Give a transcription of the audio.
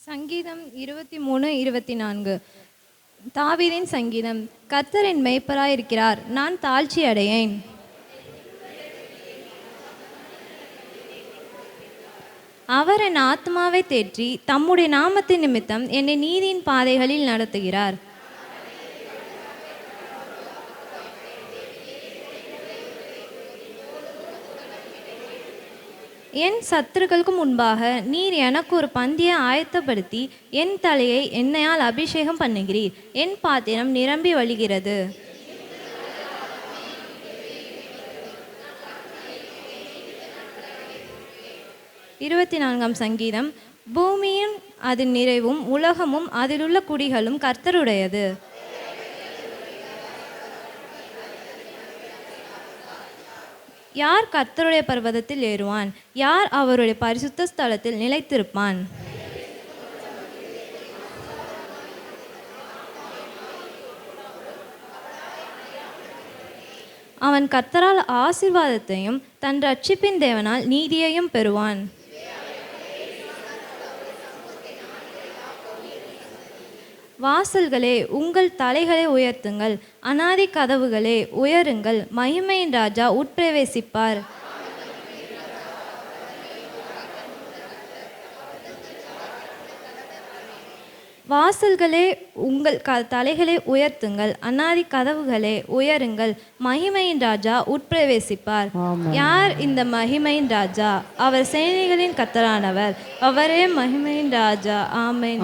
சங்கீதம் 23:24. தாவீதின் சங்கீதம். கர்த்தர் என் மேய்ப்பராயிருக்கிறார், நான் தாழ்ச்சி அடையேன். அவர் என் ஆத்மாவை தேற்றி தம்முடைய நாமத்தின் நிமித்தம் என்னை நீதியின் பாதைகளில் நடத்துகிறார். என் சத்துருக்களுக்கு முன்பாக நீர் எனக்கு ஒரு பந்தியை ஆயத்தப்படுத்தி என் தலையை எண்ணெயால் அபிஷேகம் பண்ணுகிறீர். என் பாத்திரம் நிரம்பி வழிகிறது. இருபத்தி 4ஆம் சங்கீதம். பூமியும் அதன் நிறைவும் உலகமும் அதிலுள்ள குடிகளும் கர்த்தருடையது. யார் கர்த்தருடைய பர்வதத்தில் ஏறுவான்? யார் அவருடைய பரிசுத்த ஸ்தலத்தில் நிலைத்திருப்பான்? அவன் கர்த்தரால் ஆசீர்வாதத்தையும் தன் இரட்சிப்பின் தேவனால் நீதியையும் பெறுவான். வாசல்களே, உங்கள் தலைகளை உயர்த்துங்கள், அநாதி கதவுகளே உயருங்கள், மகிமையின் ராஜா உட்பிரவேசிப்பார். வாசல்களே, உங்கள் தலைகளை உயர்த்துங்கள், அநாதி கதவுகளே உயருங்கள், மகிமையின் ராஜா உட்பிரவேசிப்பார். யார் இந்த மகிமையின் ராஜா? அவர் சேனைகளின் கர்த்தரானவர், அவரே மகிமையின் ராஜா. ஆமென்.